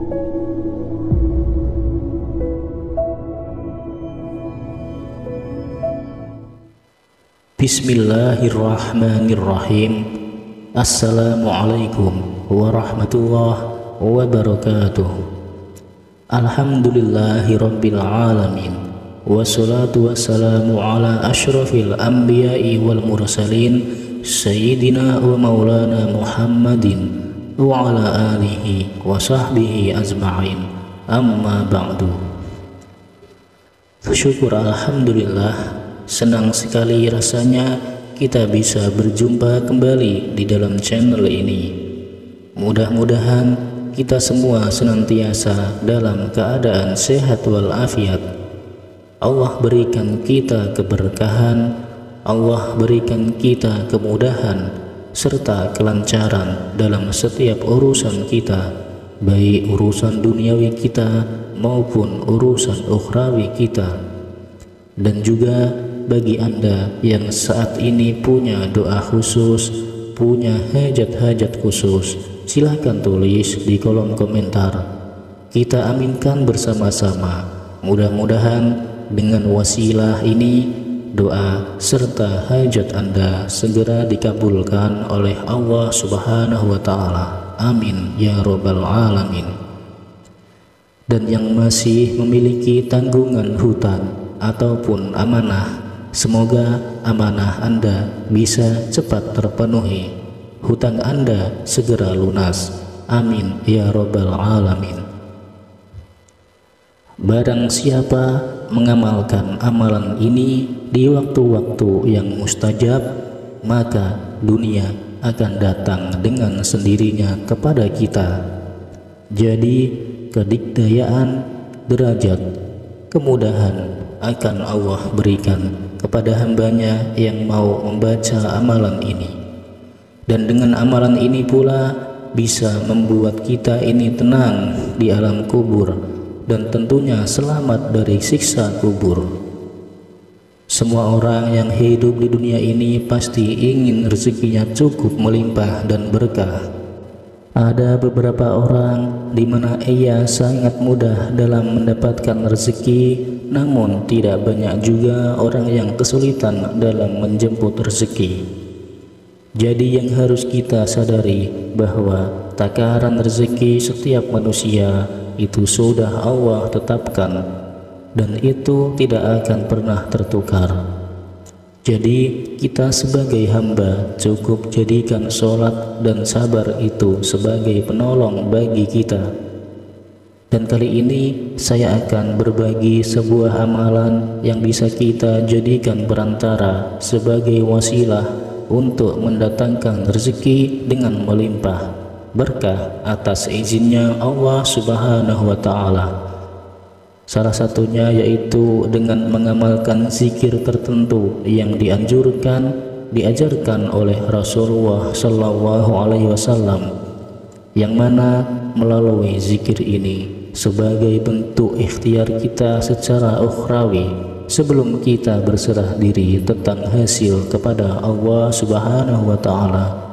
Bismillahirrahmanirrahim. Assalamualaikum warahmatullahi wabarakatuh. Alhamdulillahi rabbil alamin. Wassalatu wassalamu ala ashrafil anbiya'i wal mursalin Sayyidina wa maulana Muhammadin wa ala alihi wa sahbihi azma'in. Amma ba'du. Syukur alhamdulillah. Senang sekali rasanya kita bisa berjumpa kembali di dalam channel ini. Mudah-mudahan kita semua senantiasa dalam keadaan sehat walafiat. Allah berikan kita keberkahan, Allah berikan kita kemudahan serta kelancaran dalam setiap urusan kita, baik urusan duniawi kita maupun urusan ukhrawi kita. Dan juga bagi Anda yang saat ini punya doa khusus, punya hajat-hajat khusus, silahkan tulis di kolom komentar. Kita aminkan bersama-sama. Mudah-mudahan dengan wasilah ini, doa serta hajat Anda segera dikabulkan oleh Allah Subhanahu wa Ta'ala. Amin ya Rabbal Alamin. Dan yang masih memiliki tanggungan hutang ataupun amanah, semoga amanah Anda bisa cepat terpenuhi, hutang Anda segera lunas. Amin ya Rabbal Alamin. Barang siapa mengamalkan amalan ini di waktu-waktu yang mustajab, maka dunia akan datang dengan sendirinya kepada kita. Jadi kedikdayaan, derajat, kemudahan akan Allah berikan kepada hambanya yang mau membaca amalan ini. Dan dengan amalan ini pula bisa membuat kita ini tenang di alam kubur dan tentunya selamat dari siksa kubur. Semua orang yang hidup di dunia ini pasti ingin rezekinya cukup melimpah dan berkah. Ada beberapa orang di mana ia sangat mudah dalam mendapatkan rezeki, namun tidak banyak juga orang yang kesulitan dalam menjemput rezeki. Jadi yang harus kita sadari bahwa takaran rezeki setiap manusia itu sudah Allah tetapkan dan itu tidak akan pernah tertukar. Jadi kita sebagai hamba cukup jadikan sholat dan sabar itu sebagai penolong bagi kita. Dan kali ini saya akan berbagi sebuah amalan yang bisa kita jadikan perantara sebagai wasilah untuk mendatangkan rezeki dengan melimpah berkah atas izinnya Allah Subhanahu wa Ta'ala. Salah satunya yaitu dengan mengamalkan zikir tertentu yang diajarkan oleh Rasulullah Sallallahu Alaihi Wasallam, yang mana melalui zikir ini sebagai bentuk ikhtiar kita secara ukhrawi sebelum kita berserah diri tentang hasil kepada Allah Subhanahu wa Ta'ala.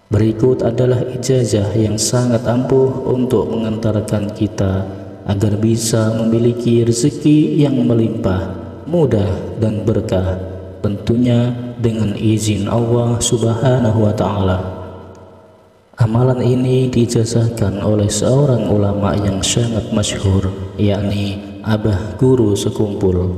Berikut adalah ijazah yang sangat ampuh untuk mengantarkan kita agar bisa memiliki rezeki yang melimpah, mudah dan berkah, tentunya dengan izin Allah Subhanahu wa Ta'ala. Amalan ini dijazahkan oleh seorang ulama yang sangat masyhur, yakni Abah Guru Sekumpul.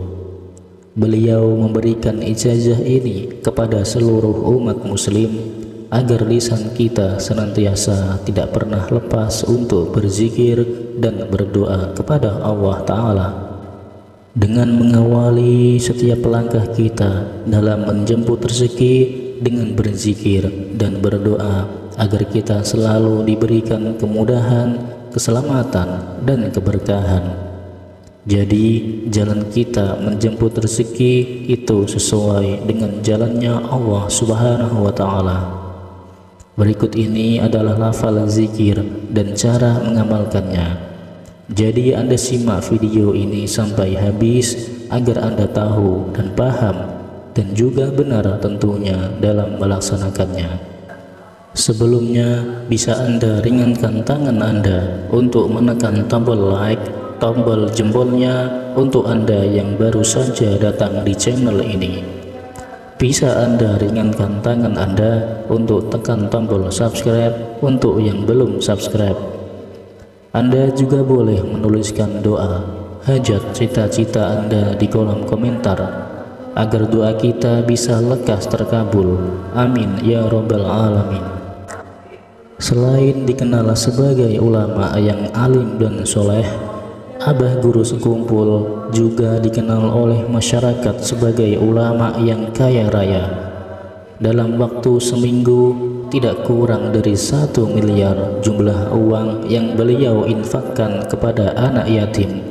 Beliau memberikan ijazah ini kepada seluruh umat muslim agar lisan kita senantiasa tidak pernah lepas untuk berzikir dan berdoa kepada Allah Ta'ala. Dengan mengawali setiap langkah kita dalam menjemput rezeki dengan berzikir dan berdoa agar kita selalu diberikan kemudahan, keselamatan dan keberkahan. Jadi jalan kita menjemput rezeki itu sesuai dengan jalannya Allah Subhanahu wa Ta'ala. Berikut ini adalah lafal zikir dan cara mengamalkannya. Jadi Anda simak video ini sampai habis agar Anda tahu dan paham dan juga benar tentunya dalam melaksanakannya. Sebelumnya, bisa Anda ringankan tangan Anda untuk menekan tombol like, tombol jempolnya untuk Anda yang baru saja datang di channel ini. Bisa Anda ringankan tangan Anda untuk tekan tombol subscribe untuk yang belum subscribe. Anda juga boleh menuliskan doa, hajat, cita-cita Anda di kolom komentar, agar doa kita bisa lekas terkabul. Amin ya robbal alamin. Selain dikenal sebagai ulama yang alim dan soleh, Abah Guru Sekumpul juga dikenal oleh masyarakat sebagai ulama yang kaya raya. Dalam waktu seminggu, tidak kurang dari 1 miliar jumlah uang yang beliau infakkan kepada anak yatim.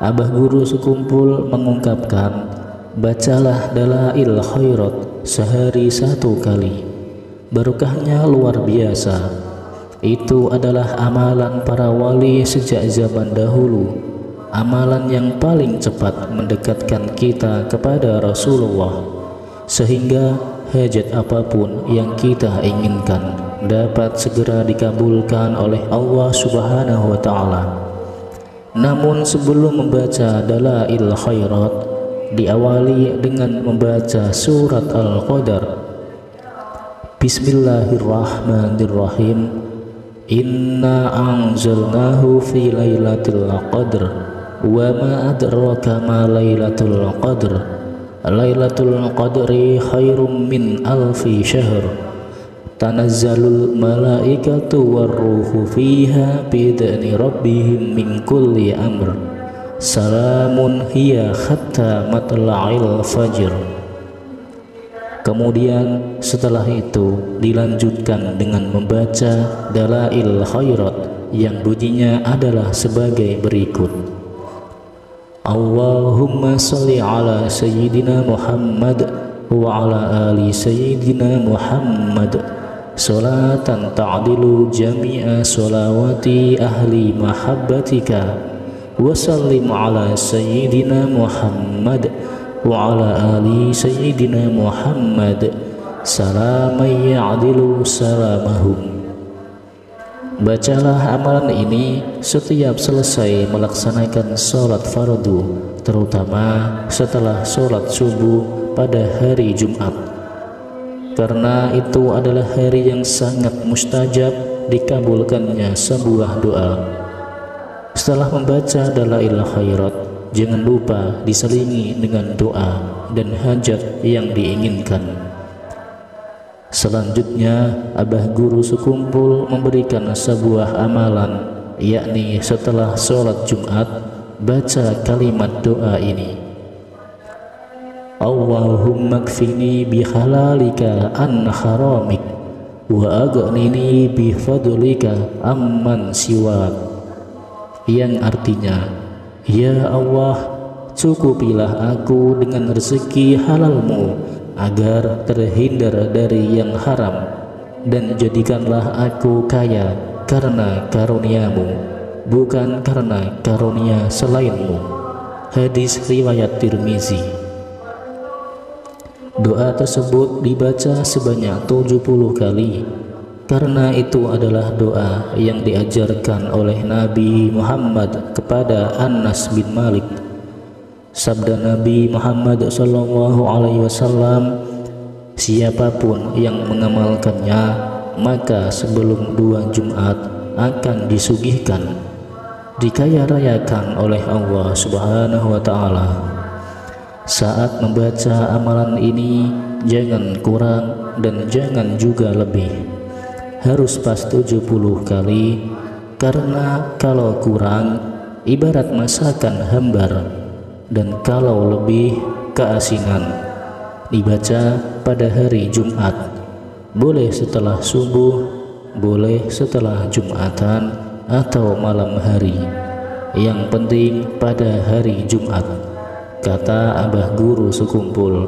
Abah Guru Sekumpul mengungkapkan, bacalah Dalail Khairat sehari 1 kali. Barokahnya luar biasa. Itu adalah amalan para wali sejak zaman dahulu, amalan yang paling cepat mendekatkan kita kepada Rasulullah, sehingga hajat apapun yang kita inginkan dapat segera dikabulkan oleh Allah Subhanahu wa Ta'ala. Namun sebelum membaca Dalail Khairat, diawali dengan membaca surat Al-Qadar. Bismillahirrahmanirrahim. Inna anzalnahu fi lailatul qadr wa ma adraka ma lailatul qadr. Lailatul qadri khairum min alfi syahr. Tanazzalul malaikatu warruhu fiha biidzni rabbihim min kulli amr. Salamun hiya hatta matla'il fajr. Kemudian setelah itu dilanjutkan dengan membaca Dalail Khairat yang bunyinya adalah sebagai berikut. Allahumma sholli ala Sayyidina Muhammad wa ala ali Sayyidina Muhammad sholatan ta'dilu jami'a sholawati ahli mahabbatika wa sallim ala Sayyidina Muhammad wa ala ali Sayyidina Muhammad salaman ya'dilu salamahum. Bacalah amalan ini setiap selesai melaksanakan sholat fardu, terutama setelah sholat subuh pada hari Jumat, karena itu adalah hari yang sangat mustajab dikabulkannya sebuah doa. Setelah membaca Dalail Khairat, jangan lupa diselingi dengan doa dan hajat yang diinginkan. Selanjutnya, Abah Guru Sekumpul memberikan sebuah amalan, yakni setelah sholat Jumat, baca kalimat doa ini. Allahumma kfini bihalalika an haramik wa aghnini bifadlika amman siwak, yang artinya, ya Allah, cukupilah aku dengan rezeki halalmu agar terhindar dari yang haram, dan jadikanlah aku kaya karena karuniamu, bukan karena karunia selainmu. Hadis riwayat Tirmizi. Doa tersebut dibaca sebanyak 70 kali, karena itu adalah doa yang diajarkan oleh Nabi Muhammad kepada Anas bin Malik. Sabda Nabi Muhammad SAW, siapapun yang mengamalkannya, maka sebelum 2 Jumat akan disugihkan, dikaya rayakan oleh Allah Subhanahu wa Ta'ala. Saat membaca amalan ini, jangan kurang dan jangan juga lebih, harus pas 70 kali, karena kalau kurang ibarat masakan hambar, dan kalau lebih keasinan. Dibaca pada hari Jumat, boleh setelah subuh, boleh setelah Jumatan atau malam hari, yang penting pada hari Jumat, kata Abah Guru Sekumpul.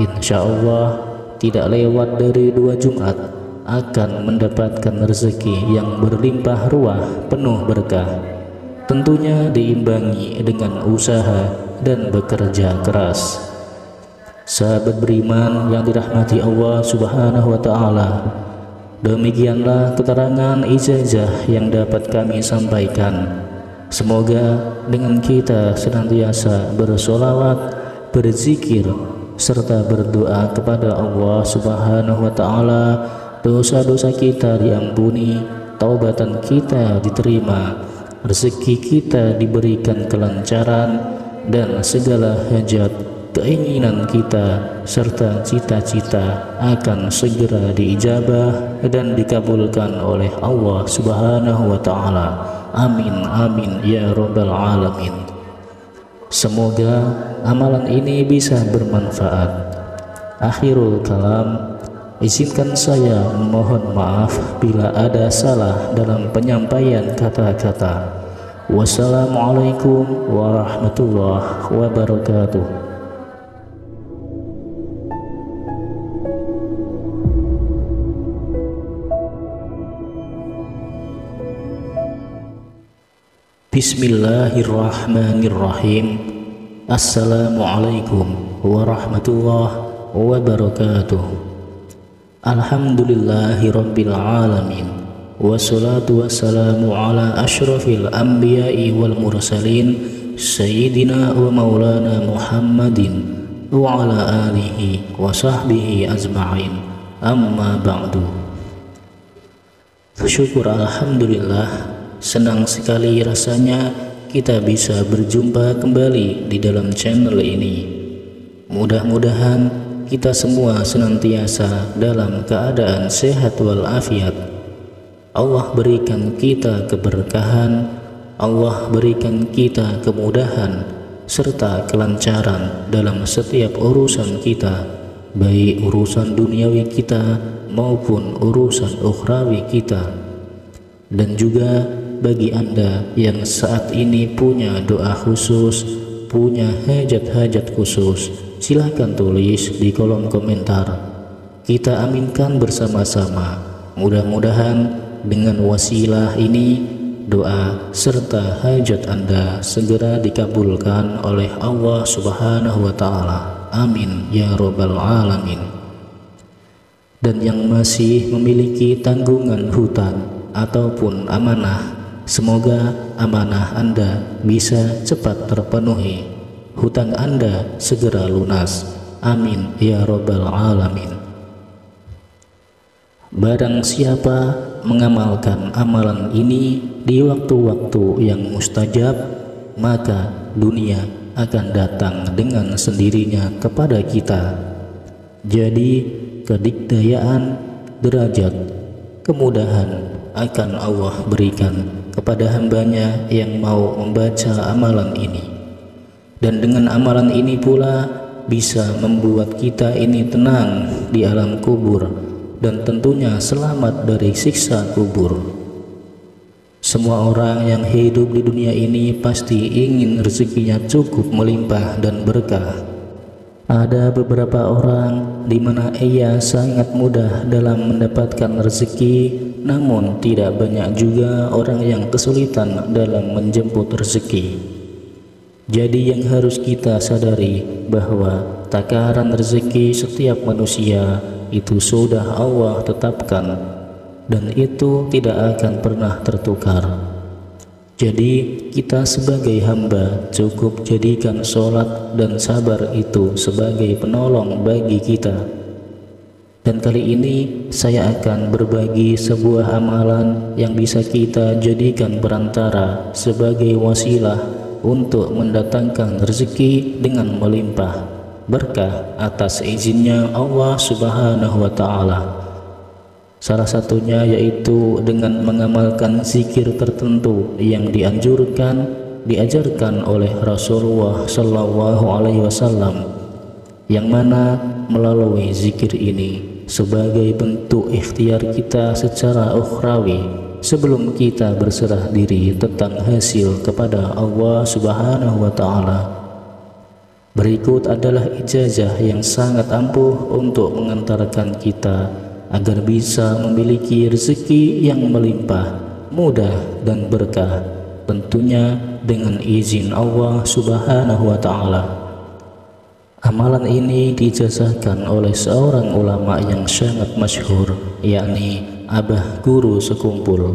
Insya Allah tidak lewat dari 2 Jumat akan mendapatkan rezeki yang berlimpah ruah penuh berkah, tentunya diimbangi dengan usaha dan bekerja keras. Sahabat beriman yang dirahmati Allah Subhanahu wa Ta'ala, Demikianlah keterangan ijazah yang dapat kami sampaikan. Semoga dengan kita senantiasa bersolawat, berzikir, serta berdoa kepada Allah Subhanahu wa Ta'ala, dosa-dosa kita diampuni, taubatan kita diterima, rezeki kita diberikan kelancaran, dan segala hajat, keinginan kita, serta cita-cita akan segera diijabah dan dikabulkan oleh Allah Subhanahu wa Ta'ala. Amin amin ya rabbal alamin. Semoga amalan ini bisa bermanfaat. Akhirul kalam, izinkan saya memohon maaf bila ada salah dalam penyampaian kata-kata. Wassalamualaikum warahmatullahi wabarakatuh. Bismillahirrahmanirrahim. Assalamualaikum warahmatullahi wabarakatuh. Alhamdulillahi rabbil alamin, wassalatu wassalamu ala ashrafil anbiya'i wal mursalin, sayyidina wa maulana Muhammadin wa ala alihi wa sahbihi ajma'in, amma ba'du. Syukur alhamdulillah, senang sekali rasanya kita bisa berjumpa kembali di dalam channel ini. Mudah-mudahan kita semua senantiasa dalam keadaan sehat walafiat. Allah berikan kita keberkahan, Allah berikan kita kemudahan serta kelancaran dalam setiap urusan kita, baik urusan duniawi kita maupun urusan ukhrawi kita. Dan juga bagi Anda yang saat ini punya doa khusus, punya hajat-hajat khusus, silahkan tulis di kolom komentar. Kita aminkan bersama-sama. Mudah-mudahan dengan wasilah ini, doa serta hajat Anda segera dikabulkan oleh Allah Subhanahu wa Ta'ala. Amin ya rabbal alamin. Dan yang masih memiliki tanggungan hutang ataupun amanah, semoga amanah Anda bisa cepat terpenuhi, hutang Anda segera lunas. Amin ya rabbal alamin. Barang siapa mengamalkan amalan ini di waktu-waktu yang mustajab, maka dunia akan datang dengan sendirinya kepada kita. Jadi kedikdayaan, derajat, kemudahan akan Allah berikan kepada hambanya yang mau membaca amalan ini. Dan dengan amalan ini pula bisa membuat kita ini tenang di alam kubur dan tentunya selamat dari siksa kubur. Semua orang yang hidup di dunia ini pasti ingin rezekinya cukup melimpah dan berkah. Ada beberapa orang di mana ia sangat mudah dalam mendapatkan rezeki, namun tidak banyak juga orang yang kesulitan dalam menjemput rezeki. Jadi yang harus kita sadari bahwa takaran rezeki setiap manusia itu sudah Allah tetapkan, dan itu tidak akan pernah tertukar. Jadi kita sebagai hamba cukup jadikan sholat dan sabar itu sebagai penolong bagi kita. Dan kali ini saya akan berbagi sebuah amalan yang bisa kita jadikan perantara sebagai wasilah untuk mendatangkan rezeki dengan melimpah berkah atas izinnya Allah Subhanahu wa Ta'ala. Salah satunya yaitu dengan mengamalkan zikir tertentu yang diajarkan oleh Rasulullah Sallallahu Alaihi Wasallam, yang mana melalui zikir ini sebagai bentuk ikhtiar kita secara ukhrawi sebelum kita berserah diri tentang hasil kepada Allah Subhanahu wa Ta'ala. Berikut adalah ijazah yang sangat ampuh untuk mengantarkan kita agar bisa memiliki rezeki yang melimpah, mudah dan berkah, tentunya dengan izin Allah Subhanahu wa Ta'ala. Amalan ini dijazahkan oleh seorang ulama yang sangat masyhur, yakni Abah Guru Sekumpul.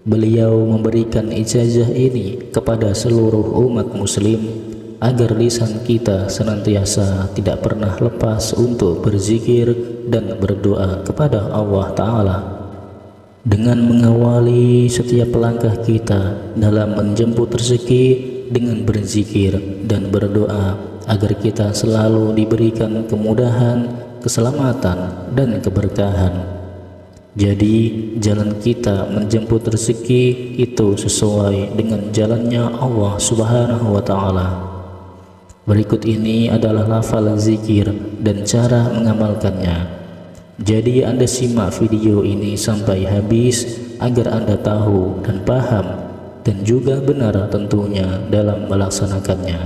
Beliau memberikan ijazah ini kepada seluruh umat muslim agar lisan kita senantiasa tidak pernah lepas untuk berzikir dan berdoa kepada Allah Ta'ala, dengan mengawali setiap langkah kita dalam menjemput rezeki dengan berzikir dan berdoa agar kita selalu diberikan kemudahan, keselamatan, dan keberkahan. Jadi jalan kita menjemput rezeki itu sesuai dengan jalannya Allah Subhanahu wa Ta'ala. Berikut ini adalah lafal zikir dan cara mengamalkannya. Jadi Anda simak video ini sampai habis agar Anda tahu dan paham dan juga benar tentunya dalam melaksanakannya.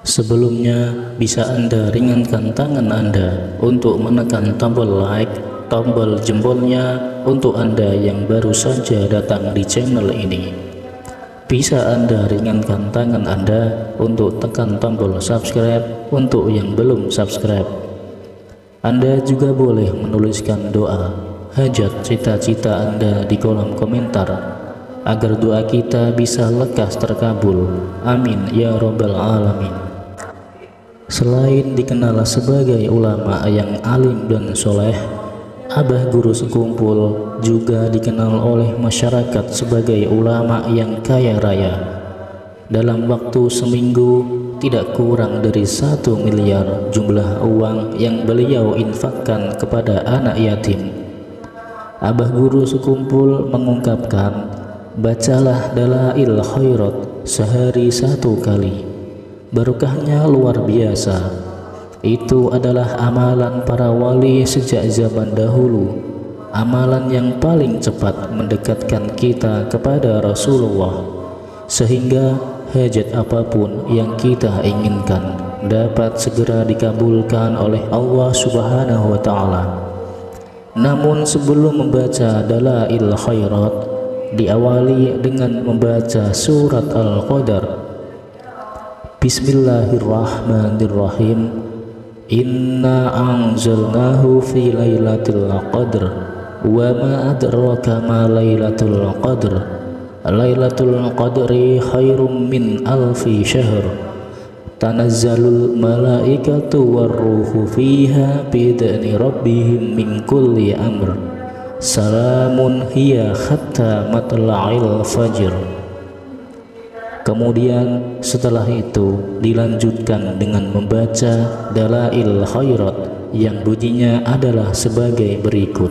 Sebelumnya bisa Anda ringankan tangan Anda untuk menekan tombol like, tombol jempolnya untuk Anda yang baru saja datang di channel ini. Bisa Anda ringankan tangan Anda untuk tekan tombol subscribe untuk yang belum subscribe. Anda juga boleh menuliskan doa, hajat, cita-cita Anda di kolom komentar agar doa kita bisa lekas terkabul. Amin ya robbal alamin. Selain dikenal sebagai ulama yang alim dan soleh, Abah Guru Sekumpul juga dikenal oleh masyarakat sebagai ulama yang kaya raya. Dalam waktu seminggu tidak kurang dari 1 miliar jumlah uang yang beliau infakkan kepada anak yatim. Abah Guru Sekumpul mengungkapkan, bacalah Dalail Khairat sehari 1 kali. Barokahnya luar biasa. Itu adalah amalan para wali sejak zaman dahulu, amalan yang paling cepat mendekatkan kita kepada Rasulullah, sehingga hajat apapun yang kita inginkan dapat segera dikabulkan oleh Allah Subhanahu wa Ta'ala. Namun sebelum membaca Dalail Khairat, diawali dengan membaca surat Al-Qadar. Bismillahirrahmanirrahim. Inna anzalnahu fi lailatul qadr wa ma adraka ma lailatul qadr. Lailatul qadri khairum min alfi syahr. Tanazzalul malaikatu warruhu fiha biidzni rabbihim min kulli amr. Salamun hiya hatta matla'il fajr. Kemudian setelah itu dilanjutkan dengan membaca Dalail Khairat yang bunyinya adalah sebagai berikut.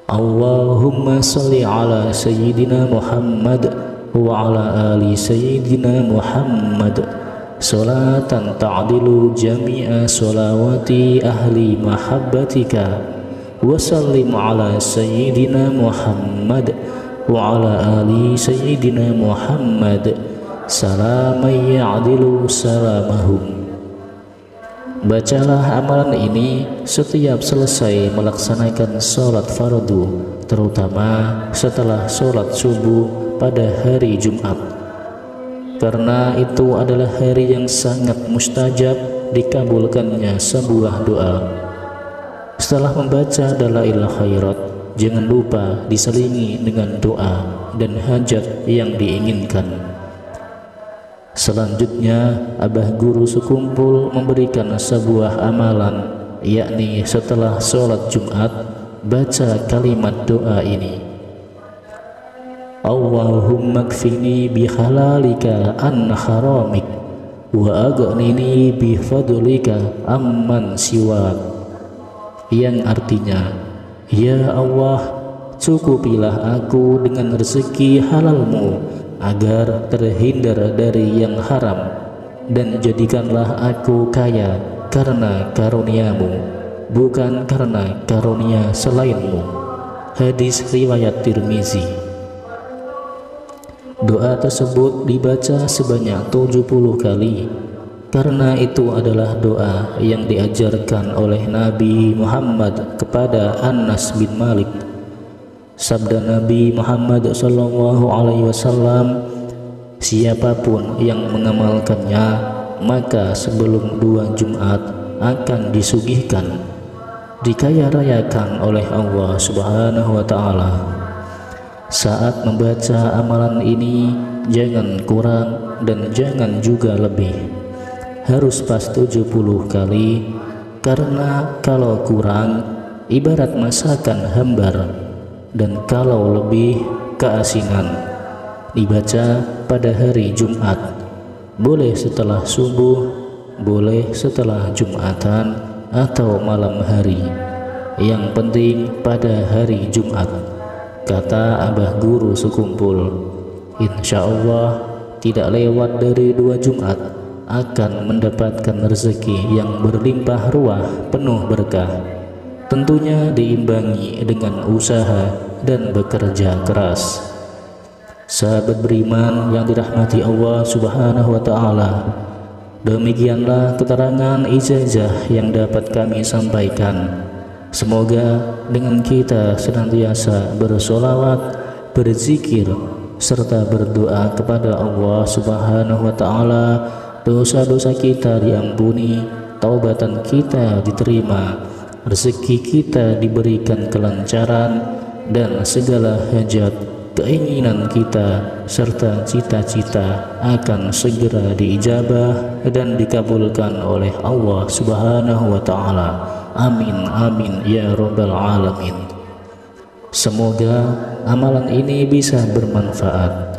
Allahumma salli ala Sayyidina Muhammad wa ala ali Sayyidina Muhammad salatan ta'dilu jami'a salawati ahli mahabbatika wa sallim ala Sayyidina Muhammad wa ala ali Sayyidina Muhammad salaman ya'dilu salamahum. Bacalah amalan ini setiap selesai melaksanakan sholat fardu, terutama setelah sholat subuh pada hari Jumat, karena itu adalah hari yang sangat mustajab dikabulkannya sebuah doa. Setelah membaca Dalail Khairat, jangan lupa diselingi dengan doa dan hajat yang diinginkan. Selanjutnya Abah Guru Sekumpul memberikan sebuah amalan, yakni setelah sholat Jumat baca kalimat doa ini. Allahumma kfini bihalalika an haramik wa aghnini bifadlika amman siwak, yang artinya, ya Allah, cukupilah aku dengan rezeki halalmu agar terhindar dari yang haram, dan jadikanlah aku kaya karena karuniamu, bukan karena karunia selainmu. Hadis riwayat Tirmizi. Doa tersebut dibaca sebanyak 70 kali, karena itu adalah doa yang diajarkan oleh Nabi Muhammad kepada Anas bin Malik. Sabda Nabi Muhammad SAW, siapapun yang mengamalkannya maka sebelum 2 Jumat akan disuguhkan dikaya-rayakan oleh Allah Subhanahu wa Ta'ala. Saat membaca amalan ini, jangan kurang dan jangan juga lebih. Harus pas 70 kali, karena kalau kurang ibarat masakan hambar, dan kalau lebih keasinan. Dibaca pada hari Jumat, boleh setelah subuh, boleh setelah Jumatan atau malam hari. Yang penting pada hari Jumat, kata Abah Guru sekumpul. Insya Allah tidak lewat dari 2 Jumat akan mendapatkan rezeki yang berlimpah ruah penuh berkah. Tentunya diimbangi dengan usaha dan bekerja keras. Sahabat beriman yang dirahmati Allah Subhanahu wa Ta'ala, demikianlah keterangan ijazah yang dapat kami sampaikan. Semoga dengan kita senantiasa bersolawat, berzikir, serta berdoa kepada Allah Subhanahu wa Ta'ala, dosa-dosa kita diampuni, taubatan kita diterima, rezeki kita diberikan kelancaran, dan segala hajat, keinginan kita, serta cita-cita akan segera diijabah dan dikabulkan oleh Allah Subhanahu wa Ta'ala. Amin amin ya rabbal alamin. Semoga amalan ini bisa bermanfaat.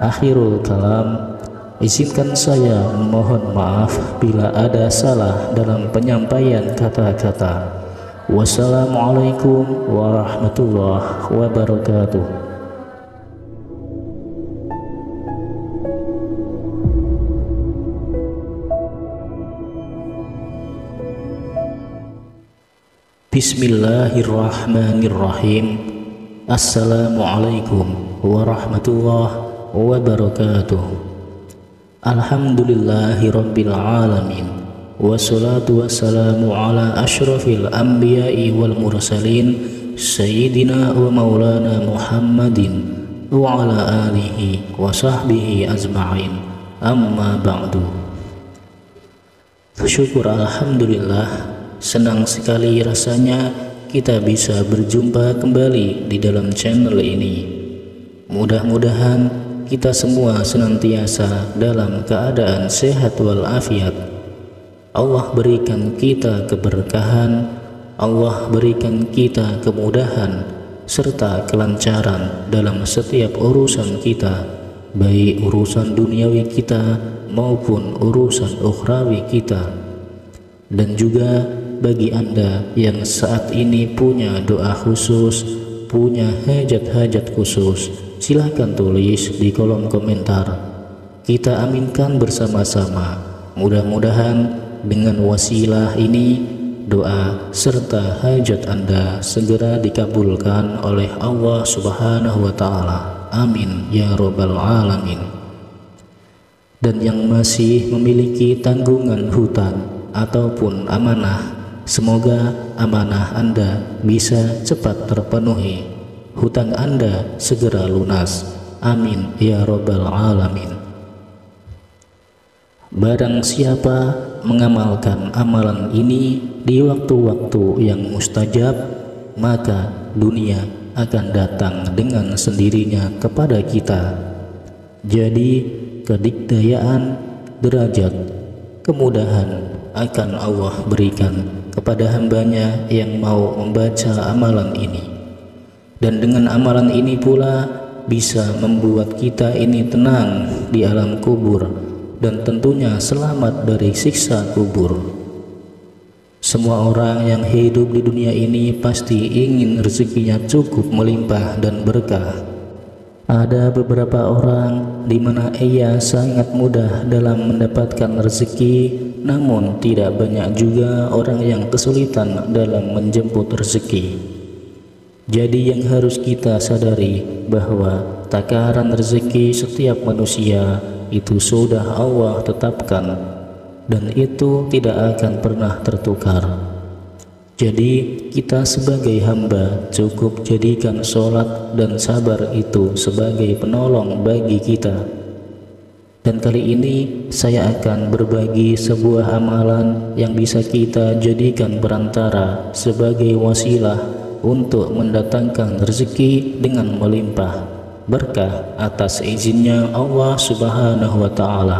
Akhirul kalam, izinkan saya memohon maaf bila ada salah dalam penyampaian kata-kata. Wassalamualaikum warahmatullahi wabarakatuh. Bismillahirrahmanirrahim. Assalamualaikum warahmatullahi wabarakatuh. Alhamdulillahirabbil alamin. Wassalatu wassalamu ala asyrafil anbiya'i wal mursalin sayyidina wa maulana Muhammadin wa ala alihi wa sahbihi ajma'in. Amma ba'du. Syukur alhamdulillah, senang sekali rasanya kita bisa berjumpa kembali di dalam channel ini. Mudah-mudahan kita semua senantiasa dalam keadaan sehat walafiat. Allah berikan kita keberkahan, Allah berikan kita kemudahan serta kelancaran dalam setiap urusan kita, baik urusan duniawi kita maupun urusan ukhrawi kita. Dan juga bagi Anda yang saat ini punya doa khusus, punya hajat-hajat khusus, silahkan tulis di kolom komentar. Kita aminkan bersama-sama. Mudah-mudahan dengan wasilah ini, doa serta hajat Anda segera dikabulkan oleh Allah Subhanahu wa Ta'ala. Amin ya rabbal alamin. Dan yang masih memiliki tanggungan hutang ataupun amanah, semoga amanah Anda bisa cepat terpenuhi, hutang Anda segera lunas. Amin ya rabbal alamin. Barang siapa mengamalkan amalan ini di waktu-waktu yang mustajab, maka dunia akan datang dengan sendirinya kepada kita. Jadi kedikdayaan, derajat, kemudahan akan Allah berikan kepada hambanya yang mau membaca amalan ini. Dan dengan amalan ini pula bisa membuat kita ini tenang di alam kubur, dan tentunya selamat dari siksa kubur. Semua orang yang hidup di dunia ini pasti ingin rezekinya cukup melimpah dan berkah. Ada beberapa orang di mana ia sangat mudah dalam mendapatkan rezeki, namun tidak banyak juga orang yang kesulitan dalam menjemput rezeki. Jadi yang harus kita sadari bahwa takaran rezeki setiap manusia itu sudah Allah tetapkan, dan itu tidak akan pernah tertukar. Jadi kita sebagai hamba cukup jadikan sholat dan sabar itu sebagai penolong bagi kita. Dan kali ini saya akan berbagi sebuah amalan yang bisa kita jadikan perantara sebagai wasilah untuk mendatangkan rezeki dengan melimpah berkah atas izinnya Allah Subhanahu wa Ta'ala.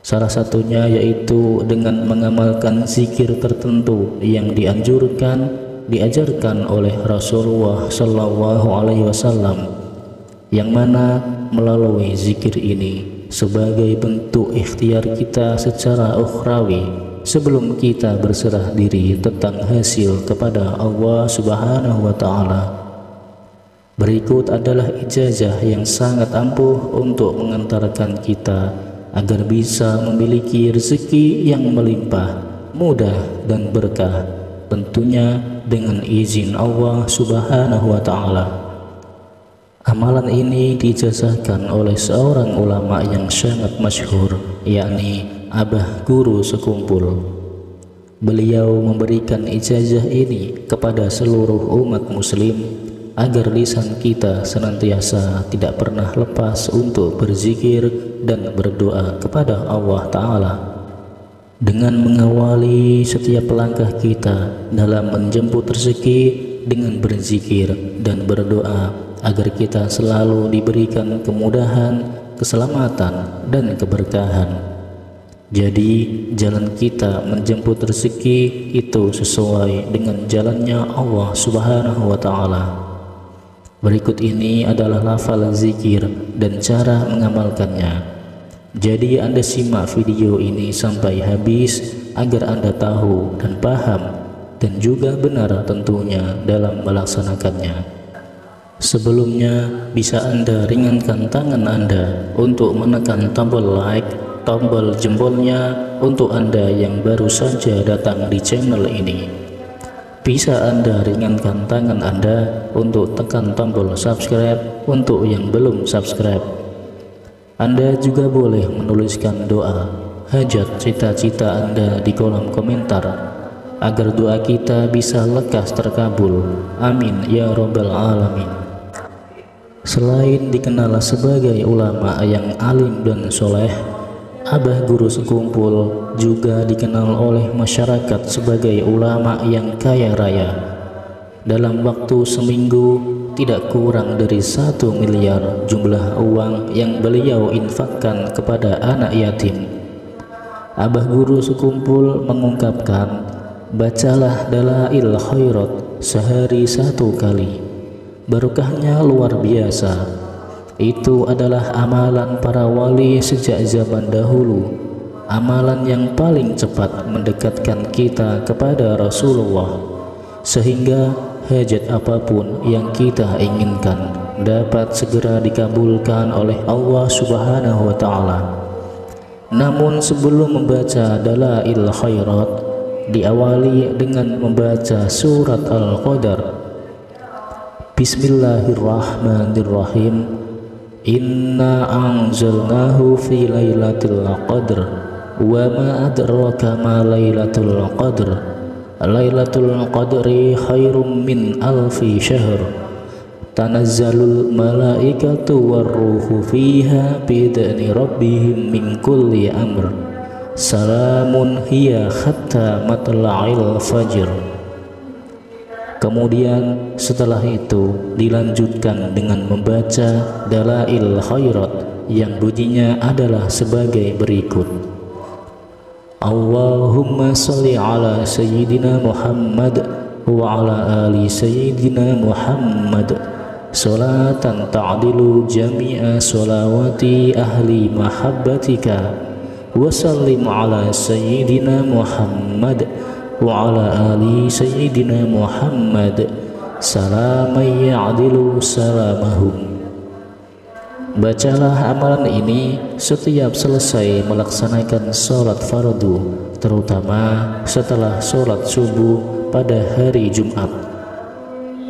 Salah satunya yaitu dengan mengamalkan zikir tertentu yang diajarkan oleh Rasulullah Sallallahu Alaihi Wasallam, yang mana melalui zikir ini sebagai bentuk ikhtiar kita secara ukhrawi sebelum kita berserah diri tentang hasil kepada Allah Subhanahu wa Ta'ala. Berikut adalah ijazah yang sangat ampuh untuk mengantarkan kita agar bisa memiliki rezeki yang melimpah, mudah dan berkah, tentunya dengan izin Allah Subhanahu wa Ta'ala. Amalan ini dijazahkan oleh seorang ulama yang sangat masyhur, yakni Abah Guru Sekumpul. Beliau memberikan ijazah ini kepada seluruh umat muslim agar lisan kita senantiasa tidak pernah lepas untuk berzikir dan berdoa kepada Allah Ta'ala. Dengan mengawali setiap langkah kita dalam menjemput rezeki dengan berzikir dan berdoa agar kita selalu diberikan kemudahan, keselamatan, dan keberkahan. Jadi jalan kita menjemput rezeki itu sesuai dengan jalannya Allah Subhanahu wa Ta'ala. Berikut ini adalah lafal zikir dan cara mengamalkannya. Jadi Anda simak video ini sampai habis agar Anda tahu dan paham dan juga benar tentunya dalam melaksanakannya. Sebelumnya, bisa Anda ringankan tangan Anda untuk menekan tombol like, tombol jempolnya untuk Anda yang baru saja datang di channel ini. Bisa Anda ringankan tangan Anda untuk tekan tombol subscribe untuk yang belum subscribe. Anda juga boleh menuliskan doa, hajat, cita-cita Anda di kolom komentar agar doa kita bisa lekas terkabul. Amin ya Rabbal Alamin. Selain dikenal sebagai ulama yang alim dan soleh, Abah Guru Sekumpul juga dikenal oleh masyarakat sebagai ulama yang kaya raya. Dalam waktu seminggu tidak kurang dari 1 miliar jumlah uang yang beliau infakkan kepada anak yatim. Abah Guru Sekumpul mengungkapkan, bacalah Dalail Khairat sehari 1 kali. Barokahnya luar biasa. Itu adalah amalan para wali sejak zaman dahulu, amalan yang paling cepat mendekatkan kita kepada Rasulullah, sehingga hajat apapun yang kita inginkan dapat segera dikabulkan oleh Allah Subhanahu wa Ta'ala. Namun sebelum membaca Dalail Khairat, diawali dengan membaca surat Al-Qadar. Bismillahirrahmanirrahim. Inna anzalnahu fi lailatul qadr wa ma adraka ma lailatul qadr. Lailatul qadri khairum min alfi syahr. Tanazzalul malaikatu warruhu fiha biidzni rabbihim min kulli amr. Salamun hiya hatta matla'il fajr. Kemudian setelah itu dilanjutkan dengan membaca Dalail Khairat yang bunyinya adalah sebagai berikut. Allahumma salli ala Sayyidina Muhammad wa ala ali Sayyidina Muhammad salatan ta'dilu jami'a salawati ahli mahabbatika wa sallim ala Sayyidina Muhammad wa ala ali Sayyidina Muhammad salaman ya'dilu salamahum. Bacalah amalan ini setiap selesai melaksanakan sholat fardu, terutama setelah sholat subuh pada hari Jumat,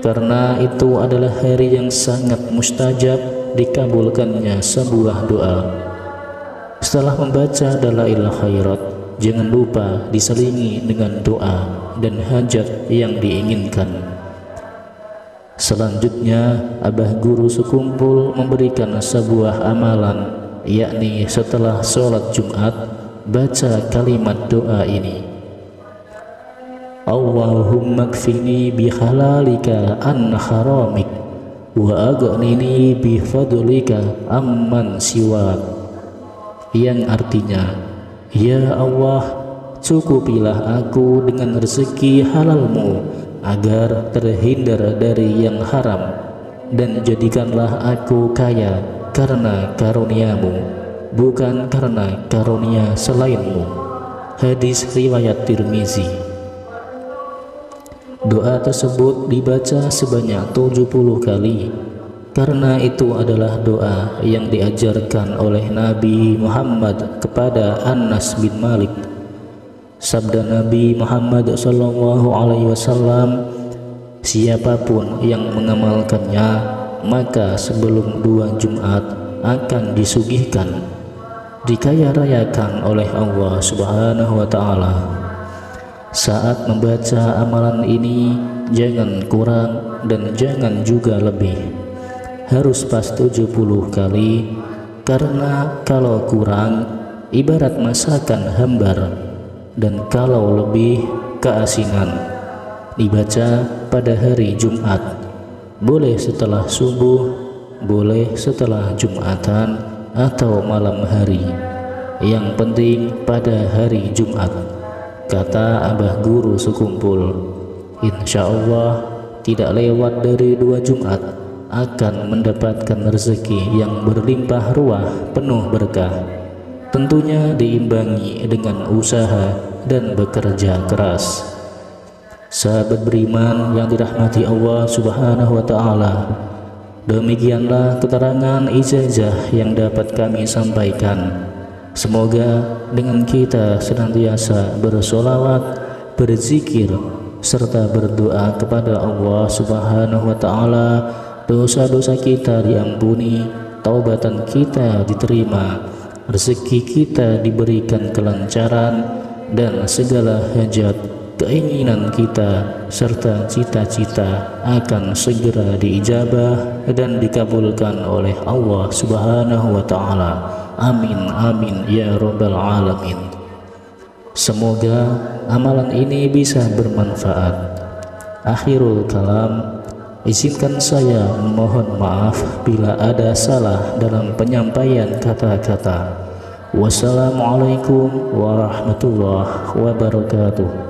karena itu adalah hari yang sangat mustajab dikabulkannya sebuah doa. Setelah membaca Dalail Khairat, jangan lupa diselingi dengan doa dan hajat yang diinginkan. Selanjutnya, Abah Guru Sekumpul memberikan sebuah amalan yakni setelah sholat Jumat, baca kalimat doa ini. Allahumma kfini bihalalika an haramik wa aghnini bifadlika amman siwak, yang artinya, ya Allah, cukupilah aku dengan rezeki halalmu agar terhindar dari yang haram, dan jadikanlah aku kaya karena karuniamu, bukan karena karunia selainmu. Hadis riwayat Tirmizi. Doa tersebut dibaca sebanyak 70 kali karena itu adalah doa yang diajarkan oleh Nabi Muhammad kepada Anas bin Malik. Sabda Nabi Muhammad SAW, siapapun yang mengamalkannya maka sebelum 2 Jumat akan disuguhkan, dikaya rayakan oleh Allah Subhanahu wa Ta'ala. Saat membaca amalan ini jangan kurang dan jangan juga lebih, harus pas 70 kali, karena kalau kurang ibarat masakan hambar, dan kalau lebih keasinan. Dibaca pada hari Jumat, boleh setelah subuh, boleh setelah Jumatan atau malam hari, yang penting pada hari Jumat, kata Abah Guru sekumpul. Insya Allah tidak lewat dari 2 Jumat akan mendapatkan rezeki yang berlimpah ruah penuh berkah, tentunya diimbangi dengan usaha dan bekerja keras. Sahabat beriman yang dirahmati Allah Subhanahu wa Ta'ala, demikianlah keterangan ijazah yang dapat kami sampaikan. Semoga dengan kita senantiasa bersolawat, berzikir, serta berdoa kepada Allah Subhanahu wa Ta'ala, dosa-dosa kita diampuni, taubatan kita diterima, rezeki kita diberikan kelancaran, dan segala hajat, keinginan kita, serta cita-cita akan segera diijabah dan dikabulkan oleh Allah Subhanahu wa Ta'ala. Amin amin ya rabbal alamin. Semoga amalan ini bisa bermanfaat. Akhirul kalam, izinkan saya mohon maaf bila ada salah dalam penyampaian kata-kata. Wassalamualaikum warahmatullahi wabarakatuh.